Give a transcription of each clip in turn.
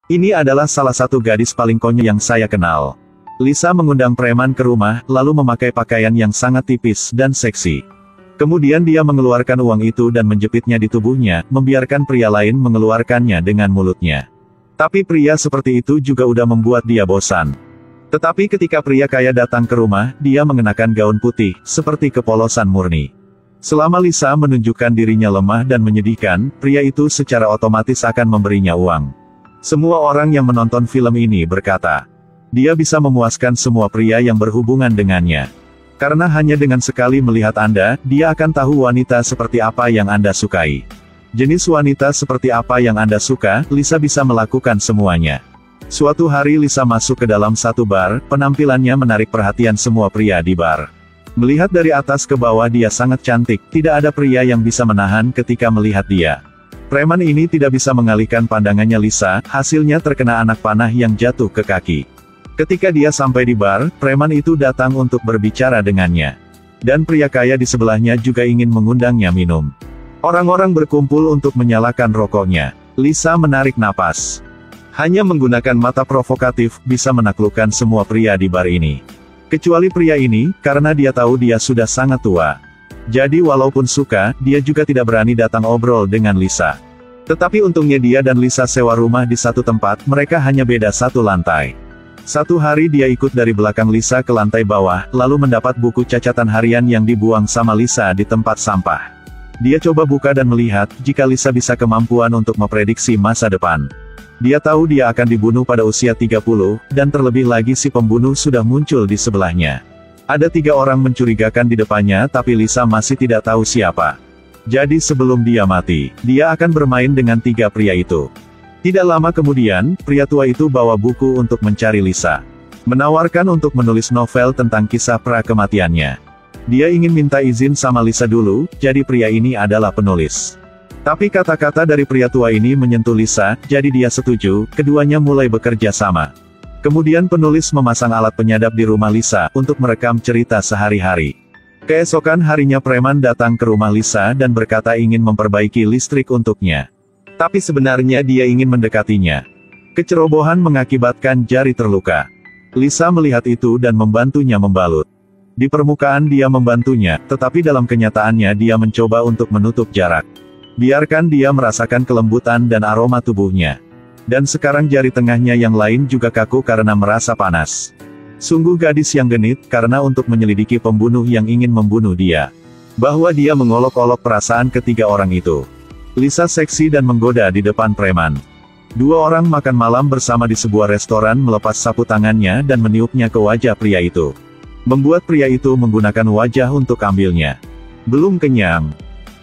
Ini adalah salah satu gadis paling konyol yang saya kenal. Lisa mengundang preman ke rumah, lalu memakai pakaian yang sangat tipis dan seksi. Kemudian dia mengeluarkan uang itu dan menjepitnya di tubuhnya, membiarkan pria lain mengeluarkannya dengan mulutnya. Tapi pria seperti itu juga udah membuat dia bosan. Tetapi ketika pria kaya datang ke rumah, dia mengenakan gaun putih, seperti kepolosan murni. Selama Lisa menunjukkan dirinya lemah dan menyedihkan, pria itu secara otomatis akan memberinya uang. Semua orang yang menonton film ini berkata, dia bisa memuaskan semua pria yang berhubungan dengannya. Karena hanya dengan sekali melihat Anda, dia akan tahu wanita seperti apa yang Anda sukai. Jenis wanita seperti apa yang Anda suka, Lisa bisa melakukan semuanya. Suatu hari Lisa masuk ke dalam satu bar, penampilannya menarik perhatian semua pria di bar. Melihat dari atas ke bawah dia sangat cantik, tidak ada pria yang bisa menahan ketika melihat dia. Preman ini tidak bisa mengalihkan pandangannya Lisa, hasilnya terkena anak panah yang jatuh ke kaki. Ketika dia sampai di bar, preman itu datang untuk berbicara dengannya. Dan pria kaya di sebelahnya juga ingin mengundangnya minum. Orang-orang berkumpul untuk menyalakan rokoknya. Lisa menarik napas. Hanya menggunakan mata provokatif, bisa menaklukkan semua pria di bar ini. Kecuali pria ini, karena dia tahu dia sudah sangat tua. Jadi walaupun suka, dia juga tidak berani datang obrol dengan Lisa. Tetapi untungnya dia dan Lisa sewa rumah di satu tempat, mereka hanya beda satu lantai. Satu hari dia ikut dari belakang Lisa ke lantai bawah, lalu mendapat buku cacatan harian yang dibuang sama Lisa di tempat sampah. Dia coba buka dan melihat, jika Lisa bisa kemampuan untuk memprediksi masa depan. Dia tahu dia akan dibunuh pada usia 30, dan terlebih lagi si pembunuh sudah muncul di sebelahnya. Ada 3 orang mencurigakan di depannya tapi Lisa masih tidak tahu siapa. Jadi sebelum dia mati, dia akan bermain dengan 3 pria itu. Tidak lama kemudian, pria tua itu bawa buku untuk mencari Lisa. Menawarkan untuk menulis novel tentang kisah pra-kematiannya. Dia ingin minta izin sama Lisa dulu, jadi pria ini adalah penulis. Tapi kata-kata dari pria tua ini menyentuh Lisa, jadi dia setuju, keduanya mulai bekerja sama. Kemudian penulis memasang alat penyadap di rumah Lisa, untuk merekam cerita sehari-hari. Keesokan harinya preman datang ke rumah Lisa dan berkata ingin memperbaiki listrik untuknya. Tapi sebenarnya dia ingin mendekatinya. Kecerobohan mengakibatkan jari terluka. Lisa melihat itu dan membantunya membalut. Di permukaan dia membantunya, tetapi dalam kenyataannya dia mencoba untuk menutup jarak. Biarkan dia merasakan kelembutan dan aroma tubuhnya. Dan sekarang jari tengahnya yang lain juga kaku karena merasa panas. Sungguh gadis yang genit, karena untuk menyelidiki pembunuh yang ingin membunuh dia. Bahwa dia mengolok-olok perasaan ketiga orang itu. Lisa seksi dan menggoda di depan preman. 2 orang makan malam bersama di sebuah restoran melepas sapu tangannya dan meniupnya ke wajah pria itu. Membuat pria itu menggunakan wajah untuk ambilnya. Belum kenyang.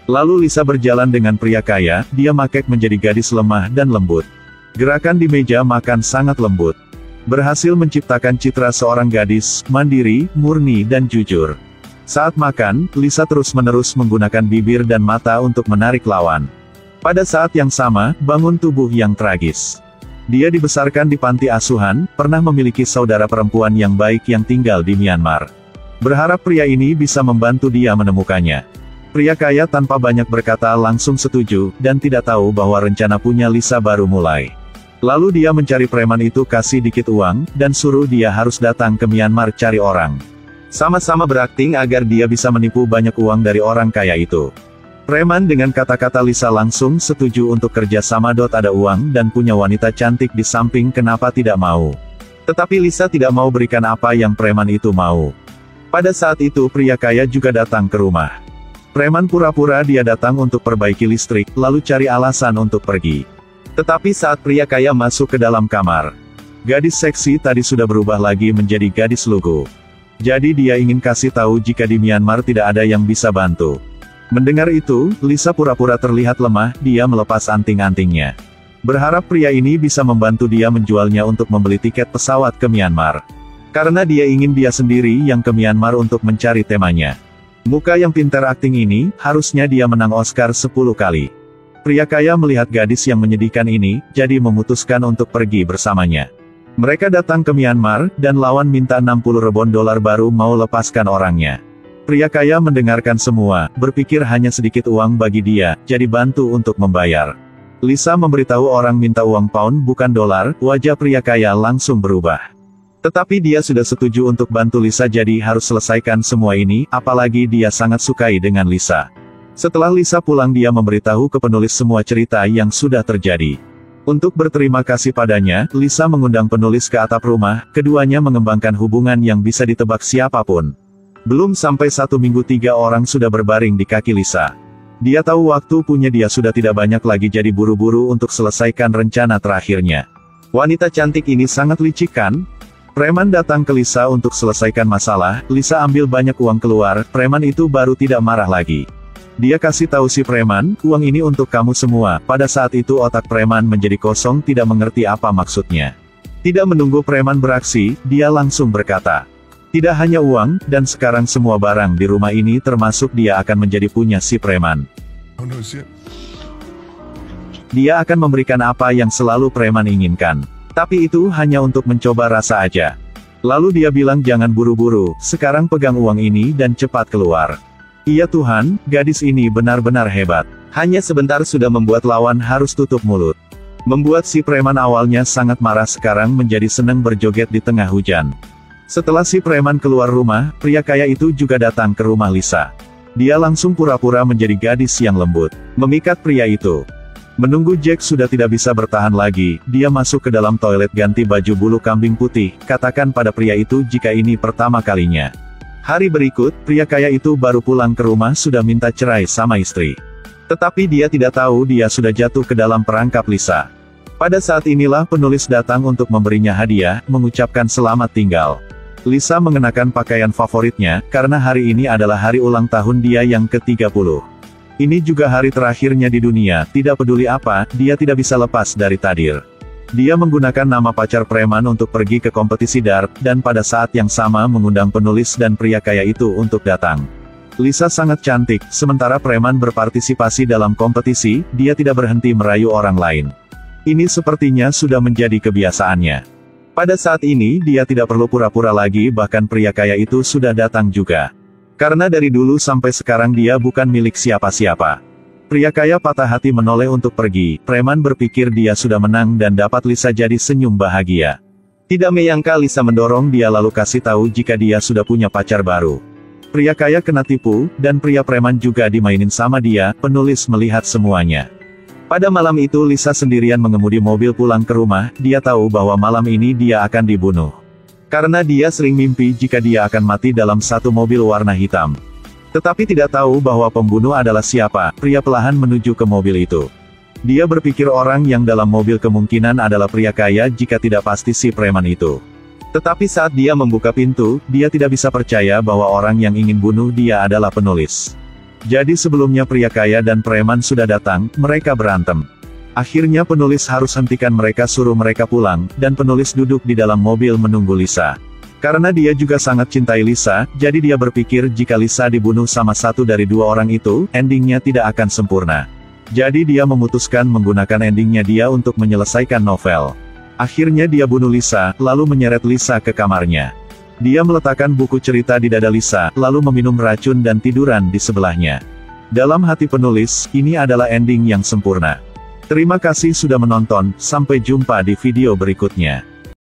Lalu Lisa berjalan dengan pria kaya, dia makek menjadi gadis lemah dan lembut. Gerakan di meja makan sangat lembut. Berhasil menciptakan citra seorang gadis, mandiri, murni dan jujur. Saat makan, Lisa terus-menerus menggunakan bibir dan mata untuk menarik lawan. Pada saat yang sama, bangun tubuh yang tragis. Dia dibesarkan di panti asuhan, pernah memiliki saudara perempuan yang baik yang tinggal di Myanmar. Berharap pria ini bisa membantu dia menemukannya. Pria kaya tanpa banyak berkata langsung setuju, dan tidak tahu bahwa rencana punya Lisa baru mulai. Lalu dia mencari preman itu kasih dikit uang, dan suruh dia harus datang ke Myanmar cari orang. Sama-sama berakting agar dia bisa menipu banyak uang dari orang kaya itu. Preman dengan kata-kata Lisa langsung setuju untuk kerja sama. Ada uang dan punya wanita cantik di samping, kenapa tidak mau. Tetapi Lisa tidak mau berikan apa yang preman itu mau. Pada saat itu pria kaya juga datang ke rumah. Preman pura-pura dia datang untuk perbaiki listrik, lalu cari alasan untuk pergi. Tetapi saat pria kaya masuk ke dalam kamar, gadis seksi tadi sudah berubah lagi menjadi gadis lugu. Jadi dia ingin kasih tahu jika di Myanmar tidak ada yang bisa bantu. Mendengar itu, Lisa pura-pura terlihat lemah, dia melepas anting-antingnya. Berharap pria ini bisa membantu dia menjualnya untuk membeli tiket pesawat ke Myanmar. Karena dia ingin dia sendiri yang ke Myanmar untuk mencari temanya. Muka yang pintar akting ini, harusnya dia menang Oscar 10 kali. Pria kaya melihat gadis yang menyedihkan ini, jadi memutuskan untuk pergi bersamanya. Mereka datang ke Myanmar, dan lawan minta 60 ribu dolar baru mau lepaskan orangnya. Pria kaya mendengarkan semua, berpikir hanya sedikit uang bagi dia, jadi bantu untuk membayar. Lisa memberitahu orang minta uang pound bukan dolar, wajah pria kaya langsung berubah. Tetapi dia sudah setuju untuk bantu Lisa jadi harus selesaikan semua ini, apalagi dia sangat sukai dengan Lisa. Setelah Lisa pulang dia memberitahu ke penulis semua cerita yang sudah terjadi. Untuk berterima kasih padanya, Lisa mengundang penulis ke atap rumah, keduanya mengembangkan hubungan yang bisa ditebak siapapun. Belum sampai 1 minggu 3 orang sudah berbaring di kaki Lisa. Dia tahu waktu punya dia sudah tidak banyak lagi jadi buru-buru untuk selesaikan rencana terakhirnya. Wanita cantik ini sangat licik kan? Preman datang ke Lisa untuk selesaikan masalah, Lisa ambil banyak uang keluar, preman itu baru tidak marah lagi. Dia kasih tahu si preman, uang ini untuk kamu semua. Pada saat itu otak preman menjadi kosong tidak mengerti apa maksudnya. Tidak menunggu preman beraksi, dia langsung berkata, tidak hanya uang, dan sekarang semua barang di rumah ini termasuk dia akan menjadi punya si preman. Dia akan memberikan apa yang selalu preman inginkan. Tapi itu hanya untuk mencoba rasa aja. Lalu dia bilang jangan buru-buru, sekarang pegang uang ini dan cepat keluar. Iya Tuhan, gadis ini benar-benar hebat. Hanya sebentar sudah membuat lawan harus tutup mulut. Membuat si preman awalnya sangat marah sekarang menjadi senang berjoget di tengah hujan. Setelah si preman keluar rumah, pria kaya itu juga datang ke rumah Lisa. Dia langsung pura-pura menjadi gadis yang lembut, memikat pria itu. Menunggu Jack sudah tidak bisa bertahan lagi, dia masuk ke dalam toilet ganti baju bulu kambing putih, katakan pada pria itu jika ini pertama kalinya. Hari berikut, pria kaya itu baru pulang ke rumah sudah minta cerai sama istri. Tetapi dia tidak tahu dia sudah jatuh ke dalam perangkap Lisa. Pada saat inilah penulis datang untuk memberinya hadiah, mengucapkan selamat tinggal. Lisa mengenakan pakaian favoritnya, karena hari ini adalah hari ulang tahun dia yang ke-30. Ini juga hari terakhirnya di dunia, tidak peduli apa, dia tidak bisa lepas dari takdir. Dia menggunakan nama pacar preman untuk pergi ke kompetisi dart, dan pada saat yang sama mengundang penulis dan pria kaya itu untuk datang. Lisa sangat cantik, sementara preman berpartisipasi dalam kompetisi, dia tidak berhenti merayu orang lain. Ini sepertinya sudah menjadi kebiasaannya. Pada saat ini dia tidak perlu pura-pura lagi bahkan pria kaya itu sudah datang juga. Karena dari dulu sampai sekarang dia bukan milik siapa-siapa. Pria kaya patah hati menoleh untuk pergi, preman berpikir dia sudah menang dan dapat Lisa jadi senyum bahagia. Tidak menyangka Lisa mendorong dia lalu kasih tahu jika dia sudah punya pacar baru. Pria kaya kena tipu, dan pria preman juga dimainin sama dia, penulis melihat semuanya. Pada malam itu Lisa sendirian mengemudi mobil pulang ke rumah, dia tahu bahwa malam ini dia akan dibunuh. Karena dia sering mimpi jika dia akan mati dalam satu mobil warna hitam. Tetapi tidak tahu bahwa pembunuh adalah siapa, pria perlahan menuju ke mobil itu. Dia berpikir orang yang dalam mobil kemungkinan adalah pria kaya jika tidak pasti si preman itu. Tetapi saat dia membuka pintu, dia tidak bisa percaya bahwa orang yang ingin bunuh dia adalah penulis. Jadi sebelumnya pria kaya dan preman sudah datang, mereka berantem. Akhirnya penulis harus hentikan mereka suruh mereka pulang, dan penulis duduk di dalam mobil menunggu Lisa. Karena dia juga sangat cintai Lisa, jadi dia berpikir jika Lisa dibunuh sama satu dari dua orang itu, endingnya tidak akan sempurna. Jadi dia memutuskan menggunakan endingnya dia untuk menyelesaikan novel. Akhirnya dia bunuh Lisa, lalu menyeret Lisa ke kamarnya. Dia meletakkan buku cerita di dada Lisa, lalu meminum racun dan tiduran di sebelahnya. Dalam hati penulis, ini adalah ending yang sempurna. Terima kasih sudah menonton, sampai jumpa di video berikutnya.